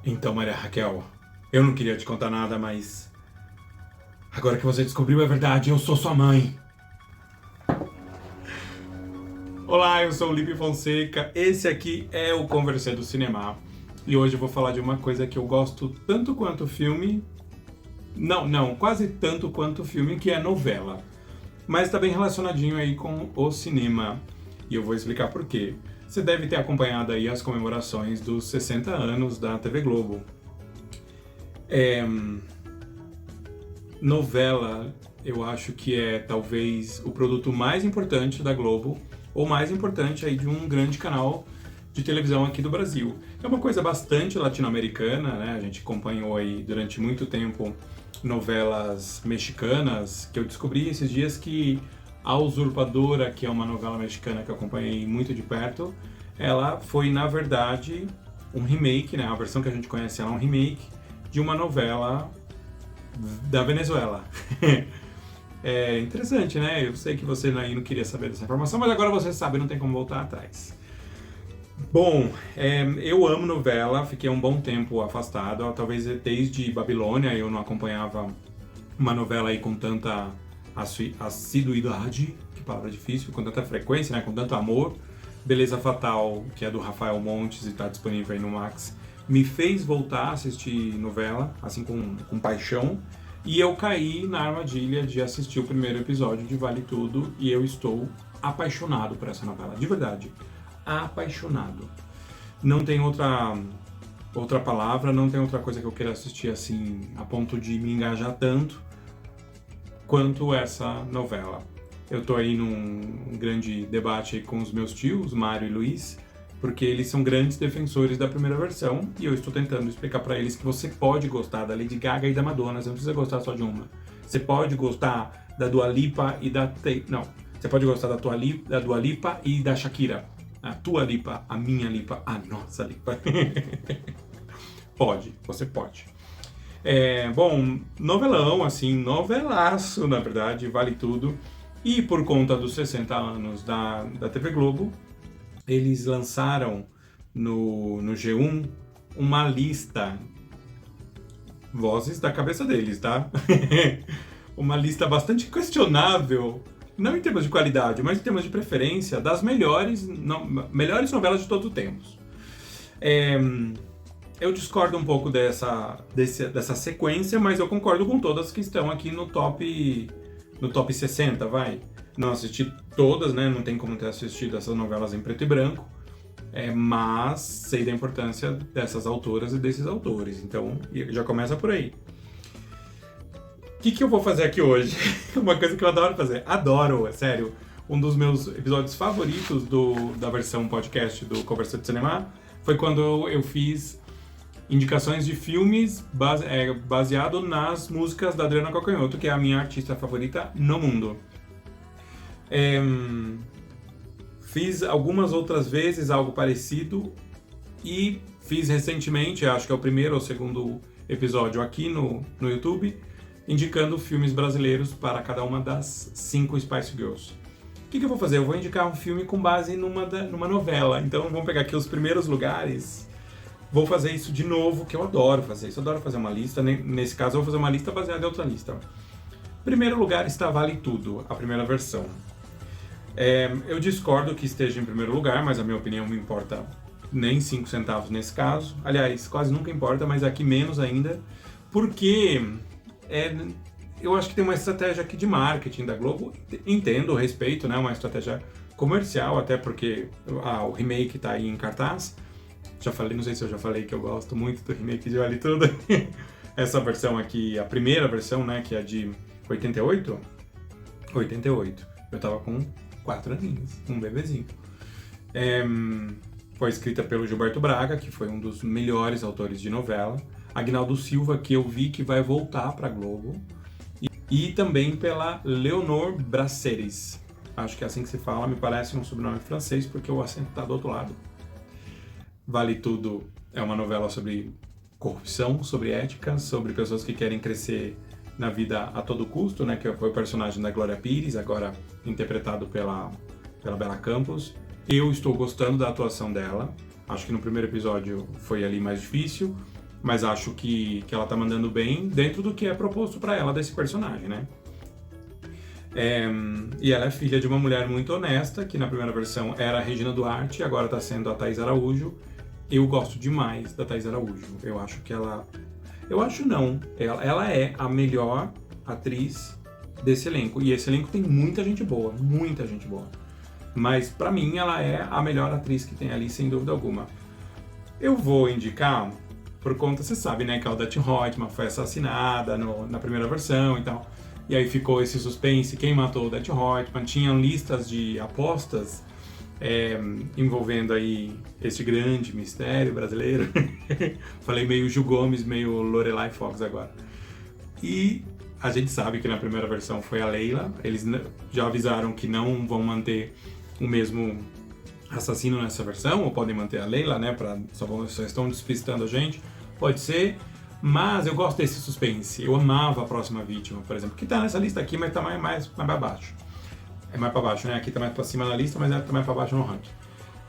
Então, Maria Raquel, eu não queria te contar nada, mas agora que você descobriu a verdade, eu sou sua mãe. Olá, eu sou o Lipe Fonseca, esse aqui é o Conversando do Cinema. E hoje eu vou falar de uma coisa que eu gosto tanto quanto filme. Não, quase tanto quanto filme, que é novela. Mas tá bem relacionadinho aí com o cinema. E eu vou explicar por quê. Você deve ter acompanhado aí as comemorações dos 60 anos da TV Globo. Novela, eu acho que é talvez o produto mais importante da Globo, ou mais importante aí de um grande canal de televisão aqui do Brasil. É uma coisa bastante latino-americana, né? A gente acompanhou aí durante muito tempo novelas mexicanas, que eu descobri esses dias que A Usurpadora, que é uma novela mexicana que eu acompanhei muito de perto, ela foi, na verdade, um remake, né? A versão que a gente conhece ela é um remake de uma novela da Venezuela. É interessante, né? Eu sei que você aí não queria saber dessa informação, mas agora você sabe, não tem como voltar atrás. Bom, eu amo novela, fiquei um bom tempo afastado, talvez desde Babilônia eu não acompanhava uma novela aí com tanta assiduidade, que palavra difícil, com tanta frequência, né? Com tanto amor. Beleza Fatal, que é do Rafael Montes e está disponível aí no Max, me fez voltar a assistir novela, assim com paixão, e eu caí na armadilha de assistir o primeiro episódio de Vale Tudo e eu estou apaixonado por essa novela, de verdade, apaixonado. Não tem outra palavra, não tem outra coisa que eu queira assistir assim, a ponto de me engajar tanto quanto essa novela. Eu tô aí num grande debate aí com os meus tios, Mário e Luiz, porque eles são grandes defensores da primeira versão e eu estou tentando explicar para eles que você pode gostar da Lady Gaga e da Madonna, você não precisa gostar só de uma. Você pode gostar da Dua Lipa e da não, você pode gostar da Dua Lipa e da Shakira. A tua lipa, a minha lipa, a nossa lipa. Pode, você pode. Bom, novelão, assim, novelaço, na verdade, Vale Tudo. E por conta dos 60 anos da TV Globo, eles lançaram no G1 uma lista, vozes da cabeça deles, tá? Uma lista bastante questionável, não em termos de qualidade, mas em termos de preferência, das melhores novelas de todos os tempos. Eu discordo um pouco dessa sequência, mas eu concordo com todas que estão aqui no top 60, vai. Não assisti todas, né? Não tem como ter assistido essas novelas em preto e branco, mas sei da importância dessas autoras e desses autores, então já começa por aí. O que eu vou fazer aqui hoje? Uma coisa que eu adoro fazer. Adoro, é sério. Um dos meus episódios favoritos da versão podcast do Conversa de Cinema foi quando eu fiz indicações de filmes baseado nas músicas da Adriana Calcanhoto, que é a minha artista favorita no mundo. Fiz algumas outras vezes algo parecido e fiz recentemente, acho que é o primeiro ou segundo episódio aqui no YouTube, indicando filmes brasileiros para cada uma das 5 Spice Girls. O que eu vou fazer? Eu vou indicar um filme com base numa novela, então vamos pegar aqui os primeiros lugares. Vou fazer isso de novo, que eu adoro fazer isso. Eu adoro fazer uma lista. Nesse caso, eu vou fazer uma lista baseada em outra lista. Em primeiro lugar está Vale Tudo, a primeira versão. Eu discordo que esteja em primeiro lugar, mas a minha opinião não importa nem 5 centavos nesse caso. Aliás, quase nunca importa, mas aqui menos ainda. Porque eu acho que tem uma estratégia aqui de marketing da Globo. Entendo, respeito, né? Uma estratégia comercial, até porque o remake está aí em cartaz. Já falei, não sei se eu já falei que eu gosto muito do remake de Vale Tudo. Essa versão aqui, a primeira versão, né, que é de 88? 88. Eu tava com 4 aninhos, um bebezinho. Foi escrita pelo Gilberto Braga, que foi um dos melhores autores de novela. Aguinaldo Silva, que eu vi que vai voltar pra Globo. E também pela Leonor Braceres. Acho que é assim que se fala, me parece um sobrenome francês, porque o acento tá do outro lado. Vale Tudo é uma novela sobre corrupção, sobre ética, sobre pessoas que querem crescer na vida a todo custo, né? Que foi o personagem da Glória Pires, agora interpretado pela Bela Campos. Eu estou gostando da atuação dela. Acho que no primeiro episódio foi ali mais difícil. mas acho que ela tá mandando bem dentro do que é proposto pra ela desse personagem, né? E ela é filha de uma mulher muito honesta, que na primeira versão era a Regina Duarte, e agora tá sendo a Thaís Araújo. Eu gosto demais da Thaís Araújo. Eu acho que ela... Eu acho não. Ela é a melhor atriz desse elenco. E esse elenco tem muita gente boa, muita gente boa. Mas pra mim ela é a melhor atriz que tem ali, sem dúvida alguma. Eu vou indicar, por conta, você sabe, né, que a Odette Roitman foi assassinada na primeira versão e tal. E aí ficou esse suspense, quem matou Odette Roitman, tinham listas de apostas envolvendo aí esse grande mistério brasileiro. Falei meio Gil Gomes, meio Lorelai Fox agora. E a gente sabe que na primeira versão foi a Leila, eles já avisaram que não vão manter o mesmo assassino nessa versão, ou podem manter a Leila, né, só estão despistando a gente, pode ser. Mas eu gosto desse suspense. Eu amava A Próxima Vítima, por exemplo, que tá nessa lista aqui, mas tá mais pra baixo. É mais pra baixo, né? Aqui tá mais pra cima na lista, mas tá mais pra baixo no ranking.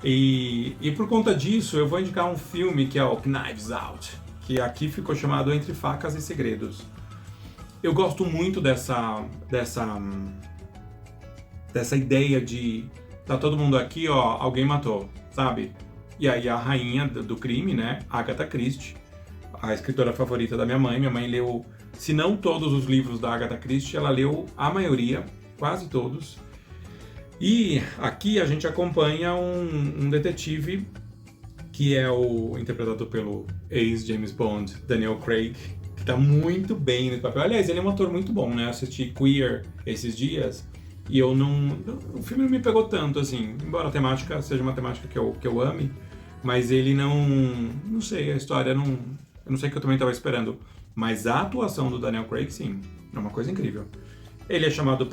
E por conta disso, eu vou indicar um filme que é o Knives Out, que aqui ficou chamado Entre Facas e Segredos. Eu gosto muito dessa ideia de tá todo mundo aqui, ó, alguém matou, sabe? E aí a rainha do crime, né? Agatha Christie, a escritora favorita da minha mãe. Minha mãe leu, se não todos os livros da Agatha Christie, ela leu a maioria, quase todos. E aqui a gente acompanha um detetive que é interpretado pelo ex-James Bond, Daniel Craig, que tá muito bem no papel. Aliás, ele é um ator muito bom, né? Eu assisti Queer esses dias e o filme não me pegou tanto, assim, embora a temática seja uma temática que eu ame, mas ele não sei, a história eu não sei o que eu também estava esperando, mas a atuação do Daniel Craig, sim, é uma coisa incrível. Ele é chamado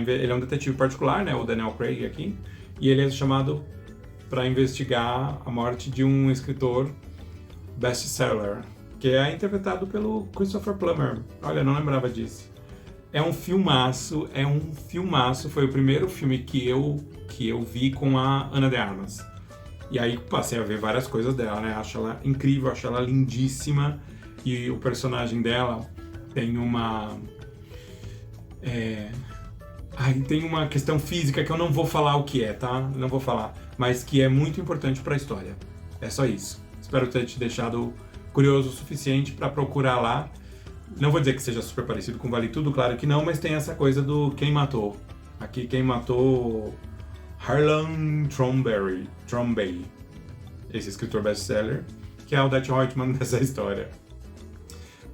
ele é um detetive particular, né, o Daniel Craig aqui, e ele é chamado para investigar a morte de um escritor best-seller, que é interpretado pelo Christopher Plummer. Olha, não lembrava disso. É um filmaço, foi o primeiro filme que eu vi com a Ana de Armas. E aí passei a ver várias coisas dela, né? Acho ela incrível, acho ela lindíssima. E o personagem dela tem tem uma questão física que eu não vou falar o que é, tá? Não vou falar. Mas que é muito importante pra história. É só isso. Espero ter te deixado curioso o suficiente pra procurar lá. Não vou dizer que seja super parecido com Vale Tudo, claro que não, mas tem essa coisa do quem matou. Aqui quem matou... Harlan Thrombey, esse escritor best-seller, que é a Odette Roitman dessa história.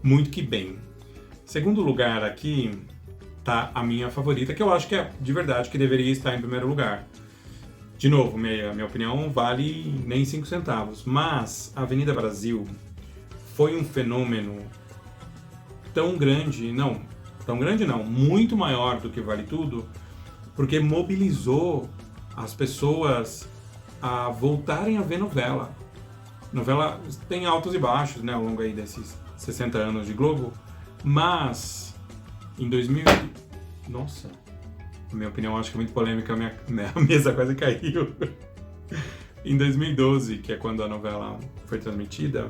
Muito que bem. Segundo lugar aqui tá a minha favorita, que eu acho que é de verdade que deveria estar em primeiro lugar. De novo, minha opinião vale nem 5 centavos, mas a Avenida Brasil foi um fenômeno muito maior do que Vale Tudo, porque mobilizou as pessoas a voltarem a ver novela. Novela tem altos e baixos, né, ao longo aí desses 60 anos de Globo, mas em 2000... Nossa, na minha opinião, acho que é muito polêmica, a mesa quase caiu. Em 2012, que é quando a novela foi transmitida,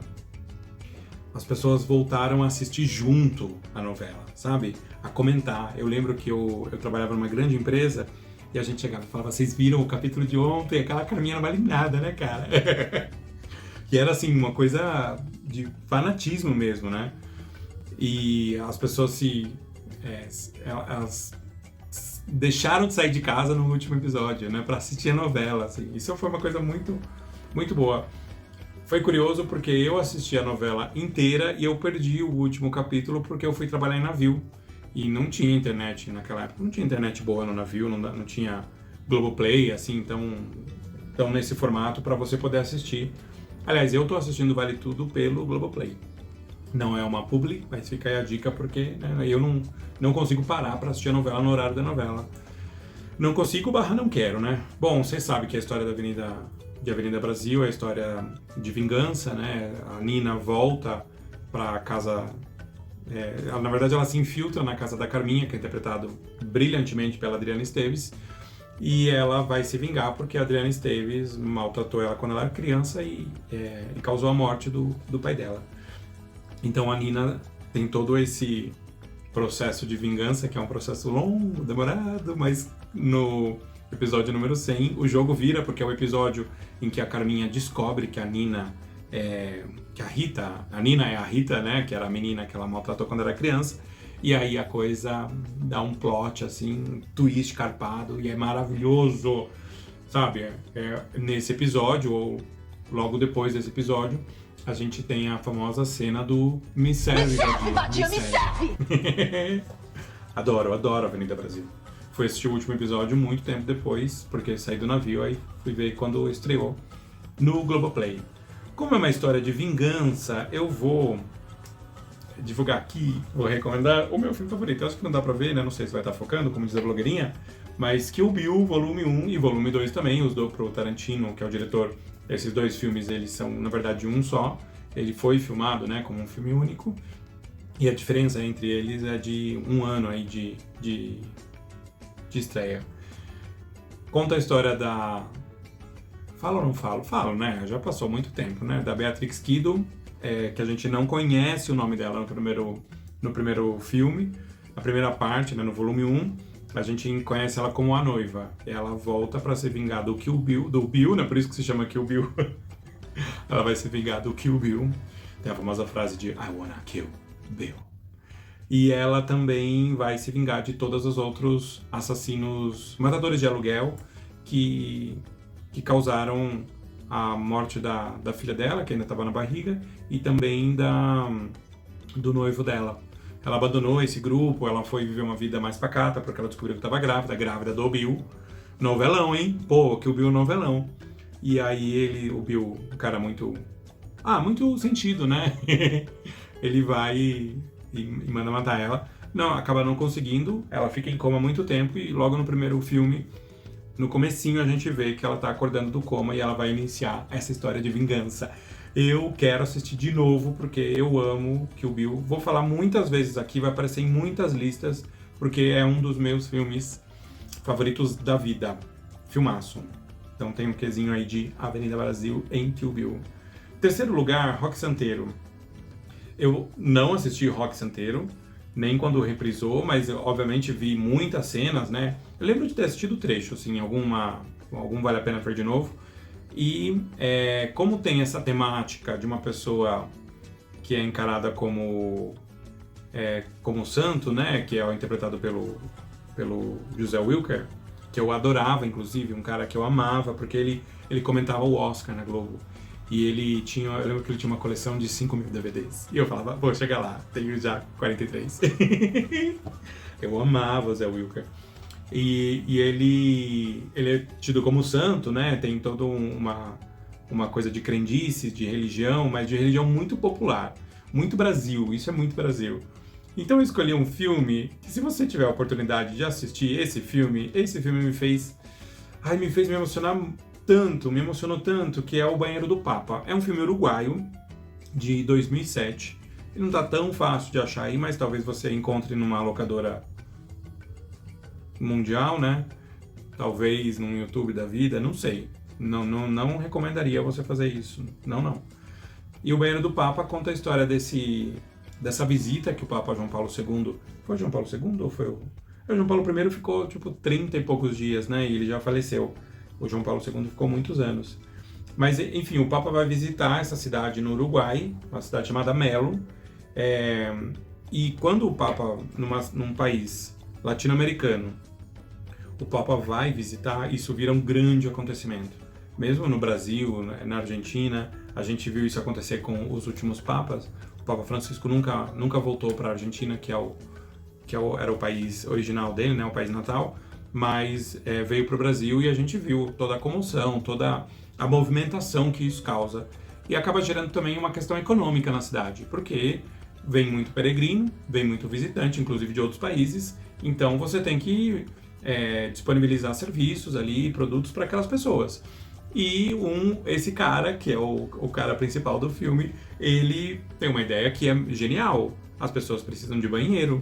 as pessoas voltaram a assistir junto a novela, sabe? A comentar. Eu lembro que eu trabalhava numa grande empresa e a gente chegava e falava, vocês viram o capítulo de ontem? Aquela Carminha não vale nada, né, cara? Que era, assim, uma coisa de fanatismo mesmo, né? E as pessoas elas deixaram de sair de casa no último episódio, né? Pra assistir a novela, assim. Isso foi uma coisa muito, muito boa. Foi curioso porque eu assisti a novela inteira e eu perdi o último capítulo porque eu fui trabalhar em navio. E não tinha internet naquela época, não tinha internet boa no navio, não tinha Globoplay, assim, então nesse formato para você poder assistir. Aliás, eu tô assistindo Vale Tudo pelo Globoplay. Não é uma publi, mas fica aí a dica porque, né, eu não consigo parar para assistir a novela no horário da novela. Não consigo / não quero, né? Bom, vocês sabem que a história da Avenida Brasil é a história de vingança, né? A Nina volta para casa... na verdade, ela se infiltra na casa da Carminha, que é interpretado brilhantemente pela Adriana Esteves, e ela vai se vingar porque a Adriana Esteves maltratou ela quando ela era criança e causou a morte do pai dela. Então a Nina tem todo esse processo de vingança, que é um processo longo, demorado, mas no episódio número 100 o jogo vira, porque é o episódio em que a Carminha descobre que a Nina que a Nina é a Rita, né, que era a menina que ela maltratou quando era criança, e aí a coisa dá um plot, assim, twist carpado, e é maravilhoso, sabe? Nesse episódio, ou logo depois desse episódio, a gente tem a famosa cena do Me Serve, Vadinho, Me Serve. Adoro Avenida Brasil. Fui assistir o último episódio muito tempo depois, porque saí do navio, aí fui ver quando estreou no Globoplay. Como é uma história de vingança, eu vou divulgar aqui, vou recomendar o meu filme favorito. Eu acho que não dá pra ver, né? Não sei se vai estar focando, como diz a blogueirinha, mas Kill Bill, volume 1 e volume 2 também, os dou pro Tarantino, que é o diretor. Esses dois filmes, eles são, na verdade, um só. Ele foi filmado, né, como um filme único, e a diferença entre eles é de um ano aí de estreia. Conta a história da... Falo ou não falo? Falo, né? Já passou muito tempo, né? Da Beatrix Kiddo, que a gente não conhece o nome dela no primeiro filme, na primeira parte, né, no volume 1, a gente conhece ela como a noiva. Ela volta para se vingar do Bill, né? Por isso que se chama Kill Bill. Ela vai se vingar do Kill Bill. Tem a famosa frase de I wanna kill Bill. E ela também vai se vingar de todos os outros assassinos, matadores de aluguel que causaram a morte da filha dela, que ainda estava na barriga, e também do noivo dela. Ela abandonou esse grupo, ela foi viver uma vida mais pacata, porque ela descobriu que estava grávida do Bill. Novelão, hein? Pô, que o Bill novelão. E aí o Bill, um cara muito sentido, né? Ele vai e manda matar ela. Não, acaba não conseguindo, ela fica em coma há muito tempo e logo no primeiro filme, no comecinho, a gente vê que ela tá acordando do coma e ela vai iniciar essa história de vingança. Eu quero assistir de novo, porque eu amo Kill Bill. Vou falar muitas vezes aqui, vai aparecer em muitas listas, porque é um dos meus filmes favoritos da vida. Filmaço. Então tem um quezinho aí de Avenida Brasil em Kill Bill. Terceiro lugar, Rock Santeiro. Eu não assisti Rock Santeiro, nem quando reprisou, mas eu, obviamente, vi muitas cenas, né? Eu lembro de ter assistido trecho, assim, algum vale a pena ver de novo. E como tem essa temática de uma pessoa que é encarada como santo, né? Que é interpretado pelo José Wilker, que eu adorava, inclusive, um cara que eu amava, porque ele comentava o Oscar na Globo. E eu lembro que ele tinha uma coleção de 5.000 DVDs. E eu falava, vou chegar lá, tenho já 43. Eu amava o Zé Wilker. E ele é tido como santo, né? Tem toda uma coisa de crendice, de religião, mas de religião muito popular. Muito Brasil, isso é muito Brasil. Então eu escolhi um filme que, se você tiver a oportunidade de assistir esse filme me fez me emocionar tanto, me emocionou tanto, que é O Banheiro do Papa. É um filme uruguaio, de 2007. Ele não tá tão fácil de achar aí, mas talvez você encontre numa locadora mundial, né? Talvez num YouTube da vida, não sei. Não recomendaria você fazer isso. Não. E O Banheiro do Papa conta a história dessa visita que o Papa João Paulo II... Foi João Paulo II ou foi o... O João Paulo I ficou, 30 e poucos dias, né? E ele já faleceu. O João Paulo II ficou muitos anos. Mas, enfim, o Papa vai visitar essa cidade no Uruguai, uma cidade chamada Melo. E quando o Papa, num país latino-americano, o Papa vai visitar, isso vira um grande acontecimento. Mesmo no Brasil, na Argentina, a gente viu isso acontecer com os últimos papas. O Papa Francisco nunca voltou para a Argentina, que era o país original dele, né, o país natal, mas veio para o Brasil e a gente viu toda a comoção, toda a movimentação que isso causa. E acaba gerando também uma questão econômica na cidade, porque vem muito peregrino, vem muito visitante, inclusive de outros países, então você tem que disponibilizar serviços ali, produtos para aquelas pessoas. E esse cara, que é o cara principal do filme, ele tem uma ideia que é genial. As pessoas precisam de banheiro,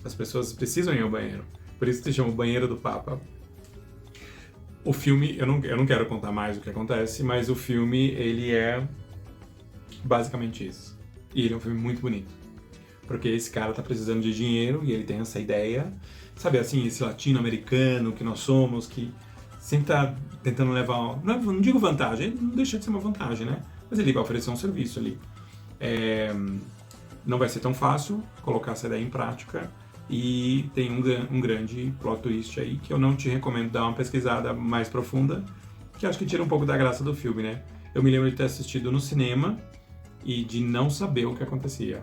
as pessoas precisam ir ao banheiro. Por isso se chama o Banheiro do Papa. O filme, eu não quero contar mais o que acontece, mas o filme, ele é basicamente isso. E ele é um filme muito bonito. Porque esse cara tá precisando de dinheiro e ele tem essa ideia, sabe assim, esse latino-americano que nós somos, que sempre tá tentando levar, não digo vantagem, não deixa de ser uma vantagem, né? Mas ele vai oferecer um serviço ali. Não vai ser tão fácil colocar essa ideia em prática e tem um grande plot twist aí que eu não te recomendo dar uma pesquisada mais profunda, que acho que tira um pouco da graça do filme, né? Eu me lembro de ter assistido no cinema e de não saber o que acontecia.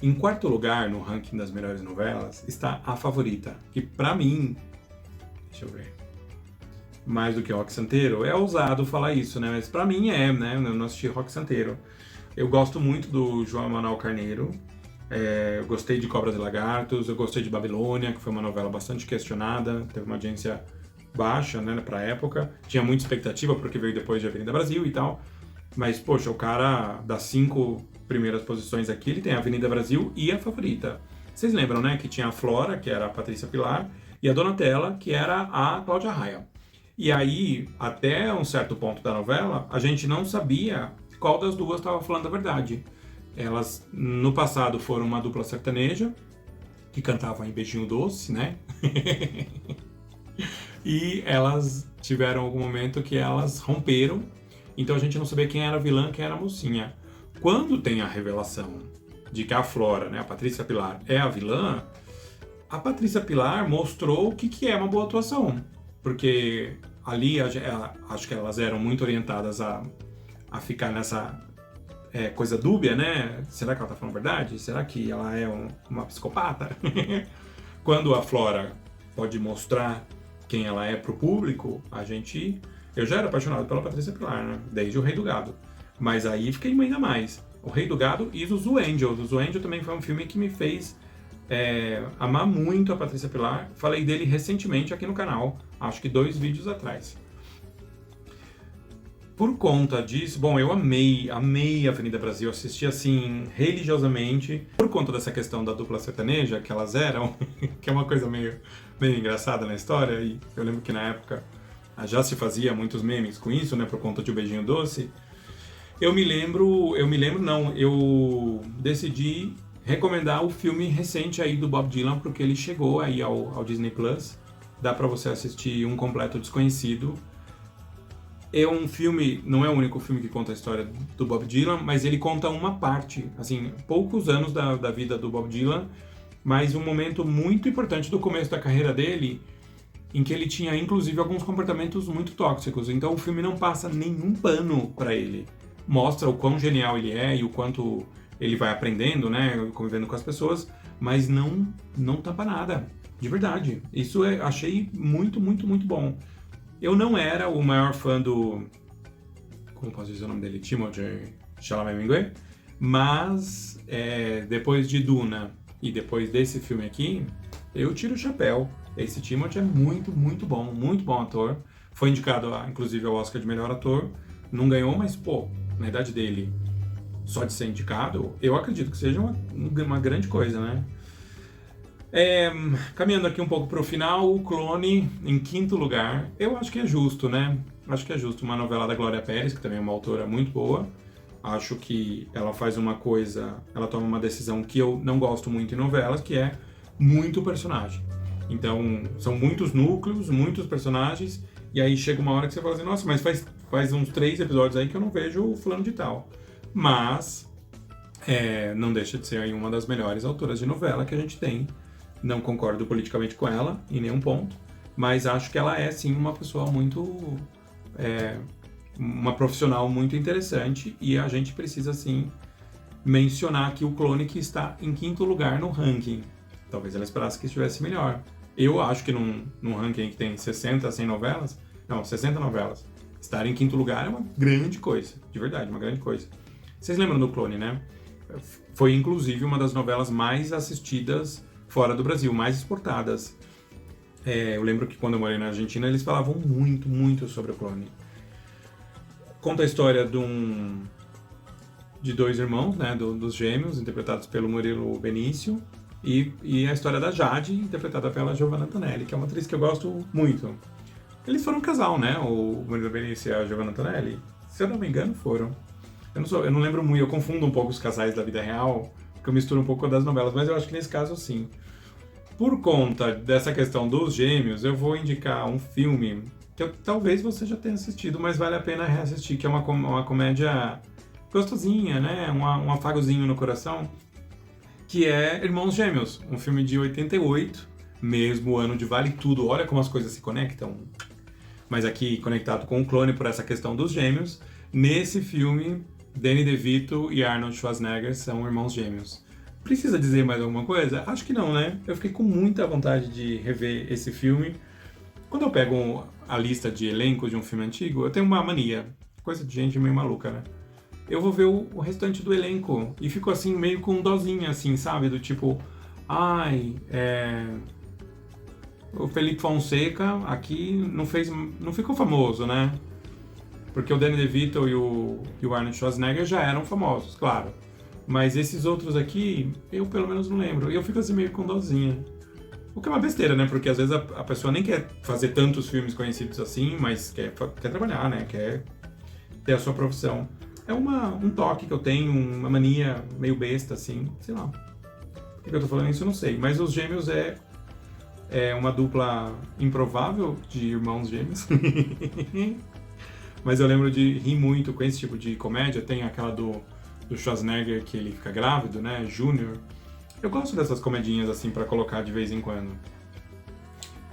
Em quarto lugar, no ranking das melhores novelas, está A Favorita, que pra mim, deixa eu ver, mais do que Rock Santeiro, é ousado falar isso, né? Mas pra mim né? Eu não assisti Rock Santeiro. Eu gosto muito do João Manuel Carneiro, eu gostei de Cobras e Lagartos, eu gostei de Babilônia, que foi uma novela bastante questionada, teve uma audiência baixa, né, pra época, tinha muita expectativa porque veio depois de Avenida Brasil e tal, mas, poxa, o cara das 5 primeiras posições aqui, ele tem a Avenida Brasil e A Favorita. Vocês lembram, né, que tinha a Flora, que era a Patrícia Pilar, e a Donatella, que era a Cláudia Raia. E aí, até um certo ponto da novela, a gente não sabia qual das duas estava falando a verdade. Elas, no passado, foram uma dupla sertaneja, que cantavam em Beijinho Doce, né? E elas tiveram algum momento que elas romperam, então a gente não sabia quem era a vilã, quem era a mocinha. Quando tem a revelação de que a Flora, né, a Patrícia Pilar, é a vilã, a Patrícia Pilar mostrou o que é uma boa atuação. Porque ali acho que elas eram muito orientadas a ficar nessa coisa dúbia, né? Será que ela tá falando a verdade? Será que ela é uma psicopata? Quando a Flora pode mostrar quem ela é pro público, eu já era apaixonado pela Patrícia Pilar, né? Desde O Rei do Gado. Mas aí fiquei ainda mais. O Rei do Gado e o Zoo Angel. O Zoo Angel também foi um filme que me fez amar muito a Patrícia Pilar. Falei dele recentemente aqui no canal, acho que 2 vídeos atrás. Por conta disso, bom, eu amei Avenida Brasil, assisti assim, religiosamente, por conta dessa questão da dupla sertaneja, que elas eram, que é uma coisa meio engraçada na história, e eu lembro que na época já se fazia muitos memes com isso, né, por conta de O Beijinho Doce. Eu decidi recomendar o filme recente aí do Bob Dylan, porque ele chegou aí ao Disney Plus, dá pra você assistir Um Completo Desconhecido. É um filme, não é o único filme que conta a história do Bob Dylan, mas ele conta uma parte, assim, poucos anos da vida do Bob Dylan, mas um momento muito importante do começo da carreira dele, em que ele tinha, inclusive, alguns comportamentos muito tóxicos. Então o filme não passa nenhum pano pra ele. Mostra o quão genial ele é e o quanto ele vai aprendendo, né, convivendo com as pessoas, mas não tapa nada, de verdade. Isso achei muito, muito, muito bom. Eu não era o maior fã do... Como posso dizer o nome dele? Timothée Chalamet, mas depois de Duna e depois desse filme aqui, eu tiro o chapéu. Esse Timothée é muito, muito bom ator. Foi indicado, inclusive, ao Oscar de melhor ator. Não ganhou, mas, pô, na idade dele, só de ser indicado, eu acredito que seja uma grande coisa, né? Caminhando aqui um pouco para o final, o Clone em quinto lugar, eu acho que é justo, né? Acho que é justo. Uma novela da Glória Pérez, que também é uma autora muito boa. Acho que ela faz ela toma uma decisão que eu não gosto muito em novelas, que é muito personagem. Então, são muitos núcleos, muitos personagens, e aí chega uma hora que você fala assim, nossa, mas faz uns 3 episódios aí que eu não vejo o fulano de tal. Mas, não deixa de ser aí uma das melhores autoras de novela que a gente tem. Não concordo politicamente com ela, em nenhum ponto, mas acho que ela é, sim, uma pessoa muito... uma profissional muito interessante, e a gente precisa, sim, mencionar aqui o Clone, que está em quinto lugar no ranking. Talvez ela esperasse que estivesse melhor. Eu acho que num ranking que tem 60 novelas, estar em quinto lugar é uma grande coisa, de verdade, uma grande coisa. Vocês lembram do Clone, né? Foi, inclusive, uma das novelas mais assistidas fora do Brasil, mais exportadas. Eu lembro que quando eu morei na Argentina, eles falavam muito, muito sobre o Clone. Conta a história de 2 irmãos, né, dos gêmeos, interpretados pelo Murilo Benício, e a história da Jade, interpretada pela Giovanna Antonelli, que é uma atriz que eu gosto muito. Eles foram um casal, né? O Murilo Benício e a Giovanna Antonelli. Se eu não me engano, foram. Eu não lembro muito, eu confundo um pouco os casais da vida real, porque eu misturo um pouco das novelas, mas eu acho que nesse caso sim. Por conta dessa questão dos gêmeos, eu vou indicar um filme que talvez você já tenha assistido, mas vale a pena reassistir, que é uma comédia gostosinha, né? Um afagozinho no coração, que é Irmãos Gêmeos, um filme de 88, mesmo ano de Vale Tudo. Olha como as coisas se conectam. Mas aqui conectado com o Clone por essa questão dos gêmeos. Nesse filme, Danny DeVito e Arnold Schwarzenegger são irmãos gêmeos. Precisa dizer mais alguma coisa? Acho que não, né? Eu fiquei com muita vontade de rever esse filme. Quando eu pego a lista de elenco de um filme antigo, eu tenho uma mania. Coisa de gente meio maluca, né? Eu vou ver o restante do elenco e fico assim, meio com dozinha, assim, sabe? Do tipo, o Felipe Fonseca aqui não ficou famoso, né? Porque o Danny DeVito e o Arnold Schwarzenegger já eram famosos, claro. Mas esses outros aqui, eu pelo menos não lembro. E eu fico assim meio com dozinha. O que é uma besteira, né? Porque às vezes a pessoa nem quer fazer tantos filmes conhecidos assim, mas quer trabalhar, né? Quer ter a sua profissão. É um toque que eu tenho, uma mania meio besta, assim, sei lá. Por que eu tô falando isso, eu não sei. Mas os Gêmeos é uma dupla improvável de irmãos gêmeos. Mas eu lembro de rir muito com esse tipo de comédia. Tem aquela do Schwarzenegger que ele fica grávido, né? Júnior. Eu gosto dessas comedinhas assim pra colocar de vez em quando.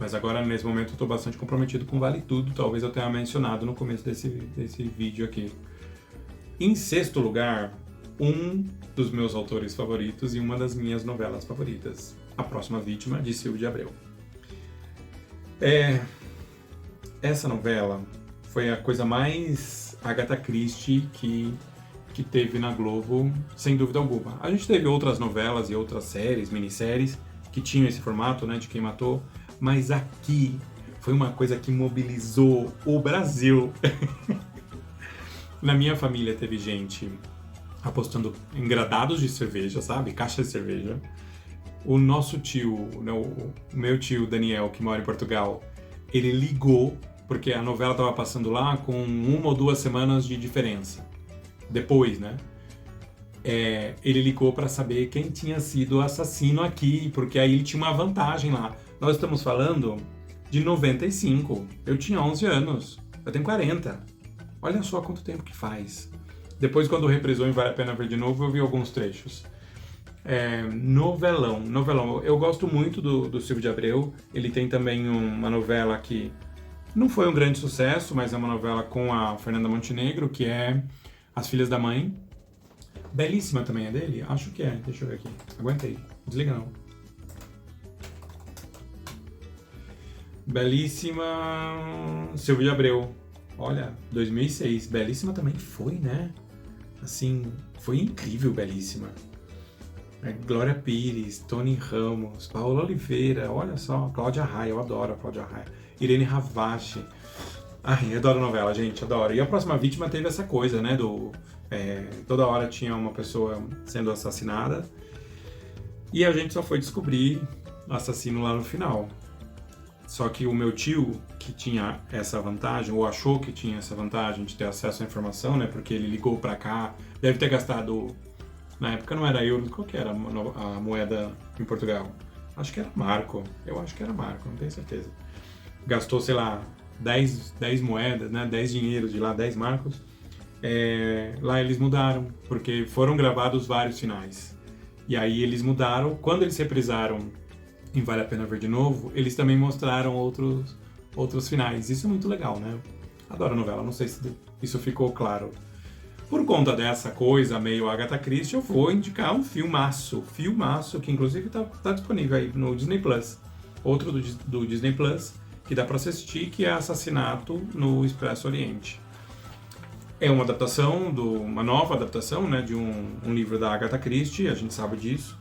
Mas agora, nesse momento, eu tô bastante comprometido com Vale Tudo. Talvez eu tenha mencionado no começo desse vídeo aqui. Em sexto lugar, um dos meus autores favoritos e uma das minhas novelas favoritas. A Próxima Vítima, de Silvio de Abreu. Essa novela foi a coisa mais Agatha Christie que teve na Globo, sem dúvida alguma. A gente teve outras novelas e outras séries, minisséries, que tinham esse formato, né, de Quem Matou, mas aqui foi uma coisa que mobilizou o Brasil. Na minha família teve gente apostando em gradados de cerveja, sabe? Caixa de cerveja. O nosso tio, né, o meu tio Daniel, que mora em Portugal, ele ligou, porque a novela estava passando lá com 1 ou 2 semanas de diferença. Depois, né? Ele ligou para saber quem tinha sido o assassino aqui, porque aí ele tinha uma vantagem lá. Nós estamos falando de 95. Eu tinha 11 anos. Eu tenho 40. Olha só quanto tempo que faz. Depois, quando reprisou em Vale a Pena Ver de Novo, eu vi alguns trechos. Novelão. Eu gosto muito do Silvio de Abreu. Ele tem também uma novela que não foi um grande sucesso, mas é uma novela com a Fernanda Montenegro, que é As Filhas da Mãe. Belíssima também é dele? Acho que é. Deixa eu ver aqui. Aguentei. Desliga não. Belíssima Silvio de Abreu. Olha, 2006. Belíssima também foi, né? Assim, foi incrível Belíssima. Glória Pires, Tony Ramos, Paola Oliveira, olha só, Cláudia Raia, eu adoro a Cláudia Raia. Irene Ravache. Ai, eu adoro novela, gente, adoro. E A Próxima Vítima teve essa coisa, né, toda hora tinha uma pessoa sendo assassinada e a gente só foi descobrir o assassino lá no final. Só que o meu tio, que tinha essa vantagem, ou achou que tinha essa vantagem de ter acesso à informação, né, porque ele ligou pra cá, deve ter gastado, na época não era euro, qual que era a moeda em Portugal? Acho que era marco, eu acho que era marco, não tenho certeza. Gastou, sei lá, 10 moedas, né, 10 dinheiros de lá, 10 marcos. Lá eles mudaram, porque foram gravados vários finais. E aí eles mudaram, quando eles reprisaram em Vale a Pena Ver de Novo, eles também mostraram outros finais. Isso é muito legal, né? Adoro a novela, não sei se isso ficou claro. Por conta dessa coisa meio Agatha Christie, eu vou indicar um filmaço, que inclusive tá disponível aí no Disney Plus. Outro do Disney Plus, que dá pra assistir, que é Assassinato no Expresso Oriente. É uma adaptação, uma nova adaptação, né, de um livro da Agatha Christie, a gente sabe disso.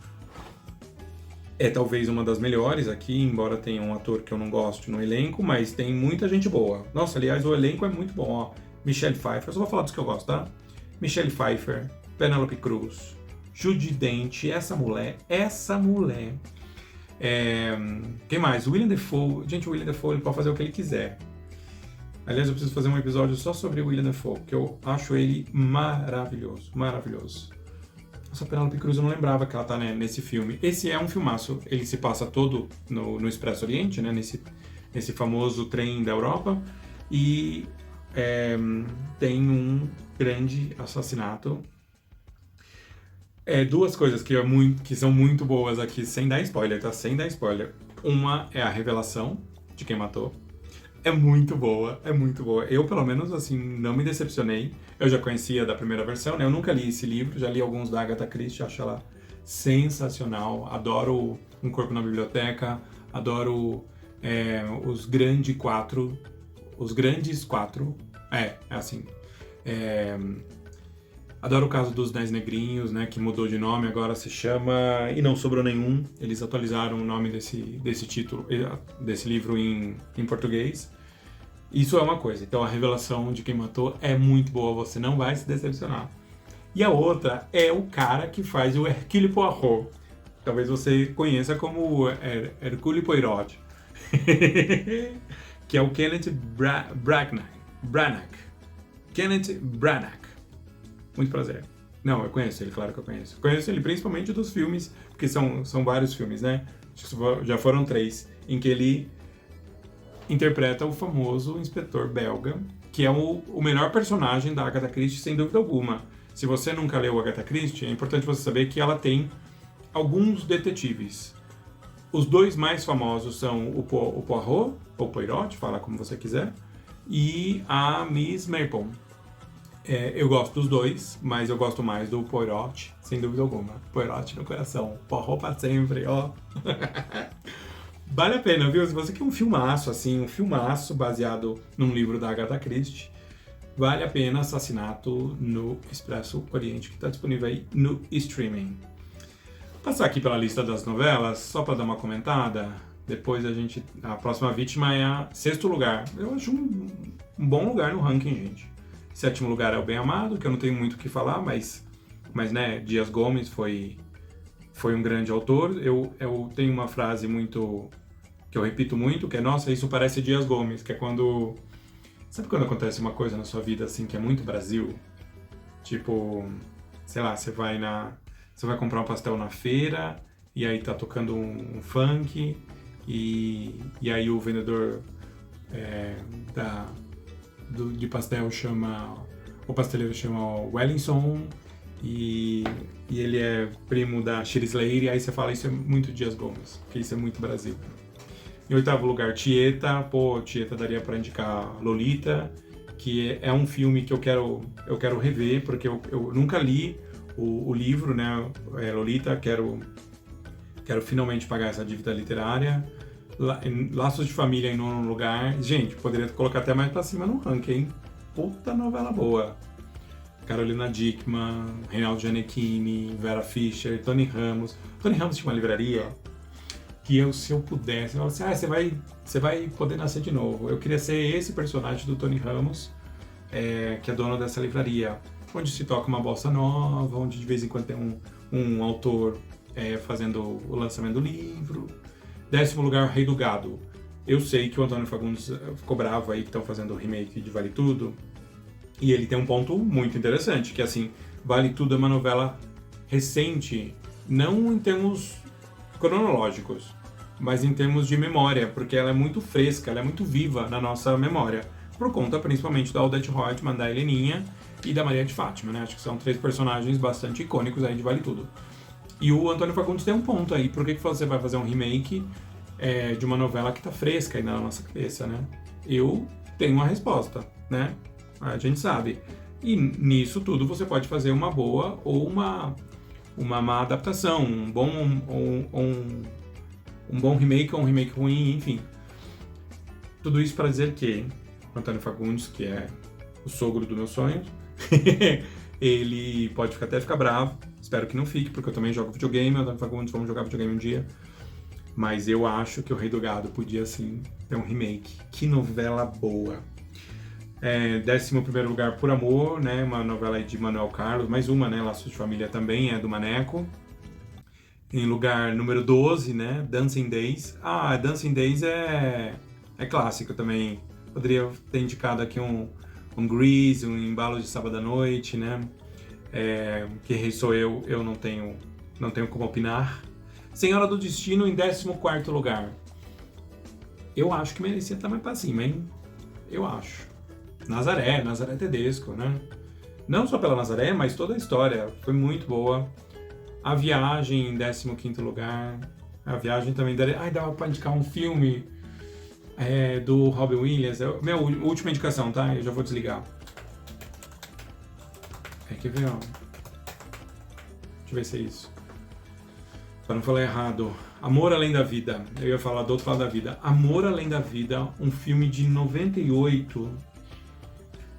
É talvez uma das melhores aqui, embora tenha um ator que eu não gosto no elenco, mas tem muita gente boa. Nossa, aliás, o elenco é muito bom, ó. Michelle Pfeiffer, só vou falar dos que eu gosto, tá? Michelle Pfeiffer, Penélope Cruz, Judi Dench, essa mulher. Quem mais? William Dafoe. Gente, o William Dafoe ele pode fazer o que ele quiser. Aliás, eu preciso fazer um episódio só sobre o William Dafoe, que eu acho ele maravilhoso, maravilhoso. Nossa, Penélope Cruz, eu não lembrava que ela tá, né, nesse filme. Esse é um filmaço, ele se passa todo no Expresso Oriente, né, nesse famoso trem da Europa, e tem um grande assassinato. Duas coisas que são muito boas aqui, sem dar spoiler, tá? Sem dar spoiler. Uma é a revelação de quem matou. É muito boa, é muito boa. Eu, pelo menos, assim, não me decepcionei. Eu já conhecia da primeira versão, né? Eu nunca li esse livro, já li alguns da Agatha Christie, acho ela sensacional. Adoro Um Corpo na Biblioteca, adoro os grandes quatro. Os grandes quatro. É assim. Adoro o caso dos 10 Negrinhos, né? Que mudou de nome, agora se chama E Não Sobrou Nenhum. Eles atualizaram o nome desse título, desse livro em português. Isso é uma coisa. Então a revelação de quem matou é muito boa, você não vai se decepcionar. E a outra é o cara que faz o Hercule Poirot. Talvez você conheça como Hercule Poirot. Que é o Kenneth Branagh. Kenneth Branagh. Muito prazer. Não, eu conheço ele, claro que eu conheço. Conheço ele principalmente dos filmes, porque são vários filmes, né? Já foram 3, em que ele interpreta o famoso inspetor belga, que é o melhor personagem da Agatha Christie, sem dúvida alguma. Se você nunca leu Agatha Christie, é importante você saber que ela tem alguns detetives. Os 2 mais famosos são o Poirot, ou Poirot, fala como você quiser, e a Miss Marple. Eu gosto dos 2, mas eu gosto mais do Poirot, sem dúvida alguma. Poirot no coração, Poirot pra sempre, ó. Vale a pena, viu? Se você quer um filmaço, assim, um filmaço baseado num livro da Agatha Christie, vale a pena Assassinato no Expresso Oriente, que está disponível aí no streaming. Vou passar aqui pela lista das novelas, só para dar uma comentada. Depois a próxima vítima é a 6º lugar. Eu acho um bom lugar no ranking, gente. 7º lugar é o Bem Amado, que eu não tenho muito o que falar, mas né, Dias Gomes foi um grande autor. Eu tenho uma frase que eu repito muito, que é: nossa, isso parece Dias Gomes, que é quando... Sabe quando acontece uma coisa na sua vida, assim, que é muito Brasil? Tipo, sei lá, você vai comprar um pastel na feira, e aí tá tocando um funk, e aí o vendedor de pastel o pasteleiro chama Wellington, e ele é primo da Shirislaire, e aí você fala: isso é muito Dias Gomes, porque isso é muito Brasil. Em 8º lugar, Tieta. Tieta daria pra indicar Lolita, que é um filme que eu quero rever, porque eu nunca li o livro, né, Lolita, quero finalmente pagar essa dívida literária. Laços de Família em 9º lugar. Gente, poderia colocar até mais pra cima no ranking, hein? Puta novela boa. Carolina Dickman, Reinaldo Gianecchini, Vera Fischer, Tony Ramos. Tony Ramos tinha uma livraria que se eu pudesse, eu falava assim: você vai poder nascer de novo. Eu queria ser esse personagem do Tony Ramos, que é dono dessa livraria, onde se toca uma bossa nova, onde de vez em quando tem um autor fazendo o lançamento do livro. 10º lugar, Rei do Gado. Eu sei que o Antônio Fagundes ficou bravo aí que estão fazendo o remake de Vale Tudo, e ele tem um ponto muito interessante, que assim, Vale Tudo é uma novela recente, não em termos cronológicos, mas em termos de memória, porque ela é muito fresca, ela é muito viva na nossa memória, por conta principalmente da Odete Roitman, da Heleninha e da Maria de Fátima, né? Acho que são 3 personagens bastante icônicos aí de Vale Tudo. E o Antônio Fagundes tem um ponto aí: por que você vai fazer um remake de uma novela que tá fresca aí na nossa cabeça, né? Eu tenho uma resposta, né? A gente sabe. E nisso tudo você pode fazer uma boa ou uma má adaptação, um bom remake ou um remake ruim, enfim. Tudo isso para dizer que o Antônio Fagundes, que é o sogro do meu sonho, ele pode até ficar bravo. Espero que não fique, porque eu também jogo videogame. O Antônio Fagundes, vamos jogar videogame um dia. Mas eu acho que o Rei do Gado podia, sim, ter um remake. Que novela boa. 11º lugar, Por Amor, né? Uma novela aí de Manuel Carlos. Mais uma, né? Laços de Família também, é do Maneco. Em lugar número 12, né? Dancing Days. Dancing Days é clássico também. Poderia ter indicado aqui um Grease, um Embalo de Sábado à Noite, né? Que Rei Sou Eu não tenho como opinar. Senhora do Destino em 14º lugar. Eu acho que merecia estar mais pra cima, hein? Eu acho. Nazaré Tedesco, né? Não só pela Nazaré, mas toda a história foi muito boa. A Viagem em 15º lugar. A Viagem também dava pra indicar um filme do Robin Williams. Meu, última indicação, tá? Eu já vou desligar. Quer ver, ó? Deixa eu ver se é isso. Pra não falar errado. Amor Além da Vida. Eu ia falar do outro lado da vida. Amor Além da Vida, um filme de 98.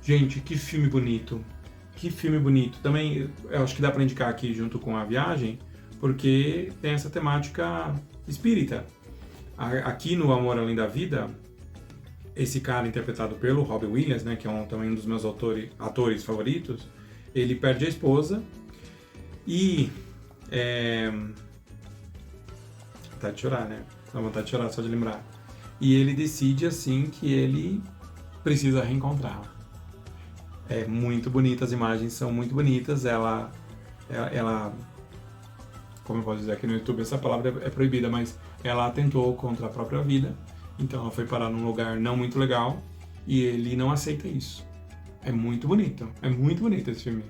Gente, que filme bonito. Que filme bonito. Também, eu acho que dá pra indicar aqui junto com A Viagem, porque tem essa temática espírita. Aqui no Amor Além da Vida, esse cara interpretado pelo Robin Williams, né, que é também um dos meus atores favoritos, ele perde a esposa e... Vontade de chorar, né? Dá vontade de chorar só de lembrar. E ele decide, assim, que ele precisa reencontrar. É muito bonita, as imagens são muito bonitas. Ela como eu posso dizer aqui no YouTube, essa palavra é proibida, mas ela atentou contra a própria vida, então ela foi parar num lugar não muito legal e ele não aceita isso. É muito bonito esse filme.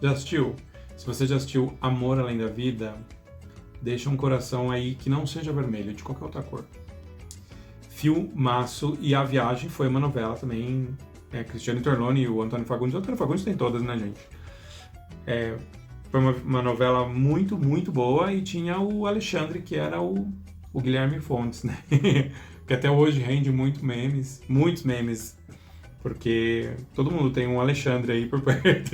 Já assistiu? Se você já assistiu Amor Além da Vida, deixa um coração aí que não seja vermelho, de qualquer outra cor. Filmaço. E A Viagem foi uma novela também. Cristiane Torlone e o Antônio Fagundes. O Antônio Fagundes tem todas, né, gente? Foi uma novela muito, muito boa e tinha o Alexandre, que era o Guilherme Fontes, né? Que até hoje rende muitos memes, porque todo mundo tem um Alexandre aí por perto.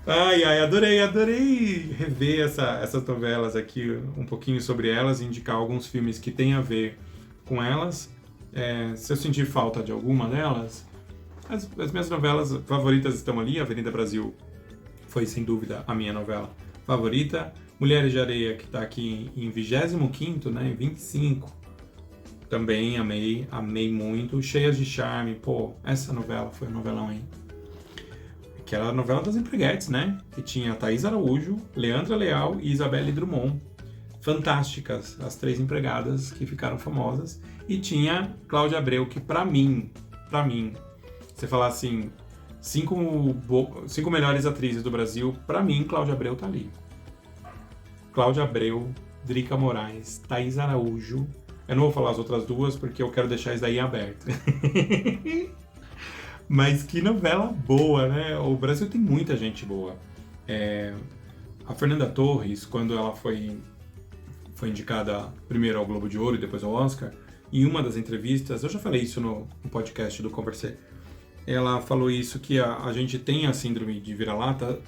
Ai, adorei rever essas novelas aqui, um pouquinho sobre elas, indicar alguns filmes que têm a ver com elas. Se eu sentir falta de alguma delas, as minhas novelas favoritas estão ali. Avenida Brasil foi, sem dúvida, a minha novela favorita. Mulheres de Areia, que está aqui em 25º, né, em 25. Também amei muito. Cheias de Charme, pô, essa novela foi um novelão, hein? Que era a novela das empreguetes, né? Que tinha Thaís Araújo, Leandra Leal e Isabelle Drummond. Fantásticas, as 3 empregadas que ficaram famosas. E tinha Cláudia Abreu, que pra mim, você falar assim, 5 melhores atrizes do Brasil, pra mim, Cláudia Abreu tá ali. Cláudia Abreu, Drica Moraes, Thaís Araújo. Eu não vou falar as outras duas, porque eu quero deixar isso daí em aberto. Mas que novela boa, né? O Brasil tem muita gente boa. A Fernanda Torres, quando ela foi indicada primeiro ao Globo de Ouro e depois ao Oscar, em uma das entrevistas, eu já falei isso no podcast do Conversê, ela falou isso, que a gente tem a síndrome de vira-lata.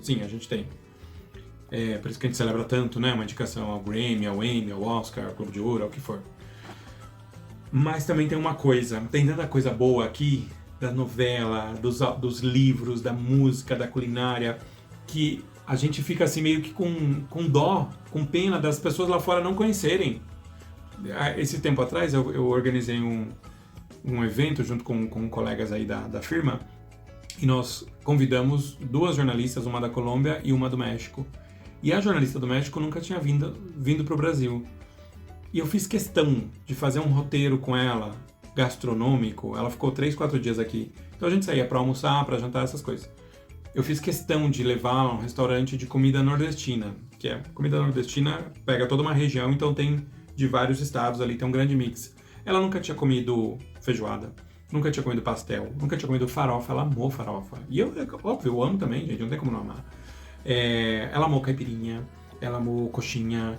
Sim, a gente tem. Por isso que a gente celebra tanto, né? Uma indicação ao Grammy, ao Emmy, ao Oscar, ao Globo de Ouro, ao que for. Mas também tem uma coisa, tem tanta coisa boa aqui, da novela, dos livros, da música, da culinária, que a gente fica assim meio que com dó, com pena das pessoas lá fora não conhecerem. Esse tempo atrás eu organizei um evento junto com colegas aí da firma, e nós convidamos 2 jornalistas, uma da Colômbia e uma do México. E a jornalista do México nunca tinha vindo para o Brasil. E eu fiz questão de fazer um roteiro com ela, gastronômico. Ela ficou 3, 4 dias aqui. Então a gente saía para almoçar, para jantar, essas coisas. Eu fiz questão de levar a um restaurante de comida nordestina, que comida nordestina pega toda uma região, então tem de vários estados ali, tem um grande mix. Ela nunca tinha comido feijoada, nunca tinha comido pastel, nunca tinha comido farofa. Ela amou farofa. E óbvio, eu amo também, gente, não tem como não amar. Ela amou caipirinha, ela amou coxinha,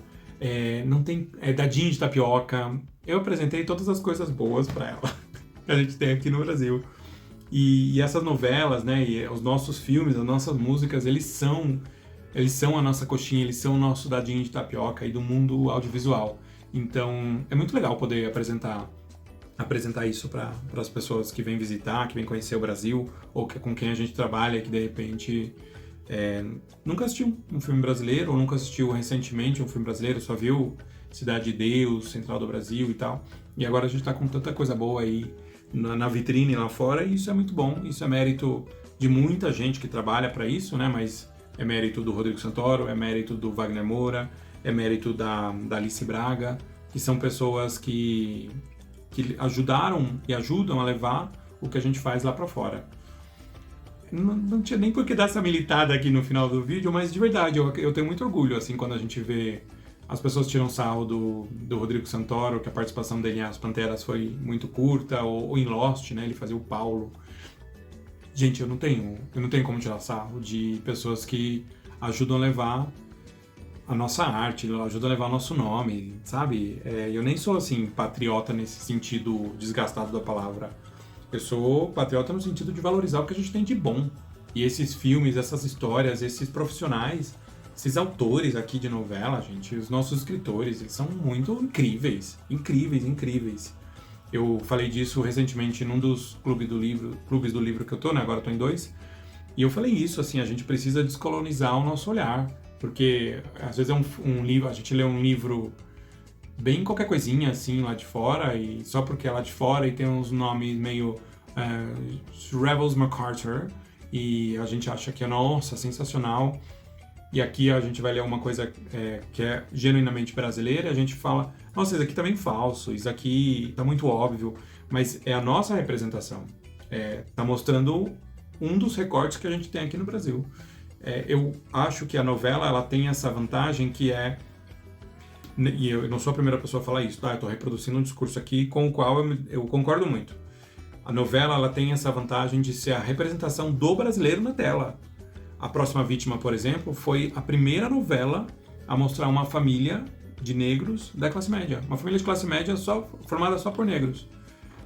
dadinho de tapioca. Eu apresentei todas as coisas boas para ela que a gente tem aqui no Brasil. E essas novelas, né, e os nossos filmes, as nossas músicas, eles são a nossa coxinha, eles são o nosso dadinho de tapioca e do mundo audiovisual. Então, é muito legal poder apresentar isso para as pessoas que vêm visitar, que vêm conhecer o Brasil, ou com quem a gente trabalha, que de repente Nunca assistiu um filme brasileiro, ou nunca assistiu recentemente um filme brasileiro, só viu Cidade de Deus, Central do Brasil e tal. E agora a gente tá com tanta coisa boa aí na vitrine lá fora, e isso é muito bom. Isso é mérito de muita gente que trabalha para isso, né? Mas é mérito do Rodrigo Santoro, é mérito do Wagner Moura, é mérito da Alice Braga, que são pessoas que ajudaram e ajudam a levar o que a gente faz lá para fora. Não tinha nem por que dar essa militada aqui no final do vídeo, mas de verdade, eu tenho muito orgulho, assim, quando a gente vê as pessoas tiram sarro do Rodrigo Santoro, que a participação dele em As Panteras foi muito curta, ou em Lost, né, ele fazia o Paulo. Gente, eu não tenho como tirar sarro de pessoas que ajudam a levar a nossa arte, ajudam a levar o nosso nome, sabe? Eu nem sou, assim, patriota nesse sentido desgastado da palavra. Eu sou patriota no sentido de valorizar o que a gente tem de bom. E esses filmes, essas histórias, esses profissionais, esses autores aqui de novela, gente, os nossos escritores, eles são muito incríveis. Incríveis, incríveis. Eu falei disso recentemente num dos clubes do livro que eu tô, né? Agora eu tô em 2. E eu falei isso, assim, a gente precisa descolonizar o nosso olhar. Porque, às vezes, um livro, a gente lê um livro bem qualquer coisinha, assim, lá de fora, e só porque é lá de fora e tem uns nomes meio Rebels MacArthur, e a gente acha que é, nossa, sensacional, e aqui a gente vai ler uma coisa que é genuinamente brasileira, a gente fala, nossa, isso aqui tá bem falso, isso aqui tá muito óbvio, mas é a nossa representação, tá mostrando um dos recortes que a gente tem aqui no Brasil. Eu acho que a novela, ela tem essa vantagem que e eu não sou a primeira pessoa a falar isso, tá? Eu estou reproduzindo um discurso aqui com o qual eu concordo muito. A novela, ela tem essa vantagem de ser a representação do brasileiro na tela. A Próxima Vítima, por exemplo, foi a primeira novela a mostrar uma família de negros da classe média. Uma família de classe média formada só por negros.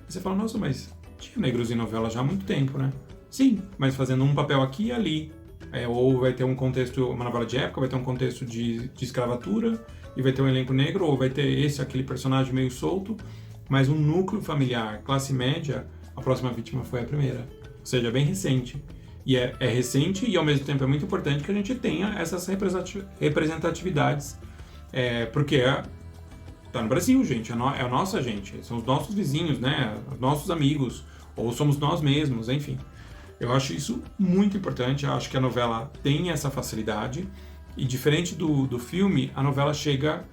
E você fala, nossa, mas tinha negros em novela já há muito tempo, né? Sim, mas fazendo um papel aqui e ali. Ou vai ter um contexto, uma novela de época, vai ter um contexto de escravatura, e vai ter um elenco negro, ou vai ter aquele personagem meio solto, mas um núcleo familiar, classe média, A Próxima Vítima foi a primeira. Ou seja, é bem recente. E é recente e, ao mesmo tempo, é muito importante que a gente tenha essas representatividades, porque tá no Brasil, gente, é a nossa gente, são os nossos vizinhos, né, os nossos amigos, ou somos nós mesmos, enfim. Eu acho isso muito importante, eu acho que a novela tem essa facilidade, e diferente do filme, a novela chega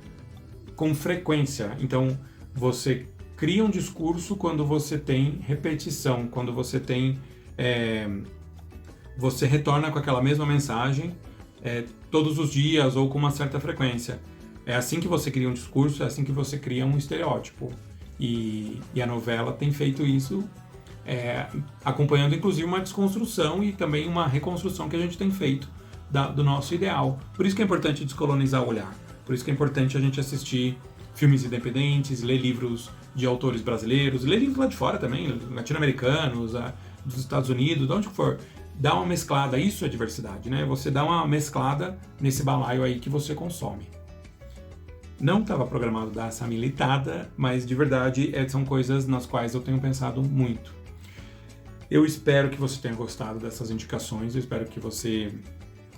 com frequência. Então, você cria um discurso quando você tem repetição, quando você tem... você retorna com aquela mesma mensagem todos os dias ou com uma certa frequência. É assim que você cria um discurso, é assim que você cria um estereótipo. E a novela tem feito isso, acompanhando inclusive uma desconstrução e também uma reconstrução que a gente tem feito do nosso ideal. Por isso que é importante descolonizar o olhar. Por isso que é importante a gente assistir filmes independentes, ler livros de autores brasileiros, ler livros lá de fora também, latino-americanos, dos Estados Unidos, de onde for. Dá uma mesclada, isso é diversidade, né? Você dá uma mesclada nesse balaio aí que você consome. Não estava programado dar essa militada, mas de verdade são coisas nas quais eu tenho pensado muito. Eu espero que você tenha gostado dessas indicações, eu espero que você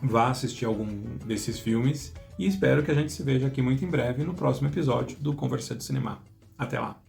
vá assistir algum desses filmes e espero que a gente se veja aqui muito em breve no próximo episódio do Conversa de Cinema. Até lá!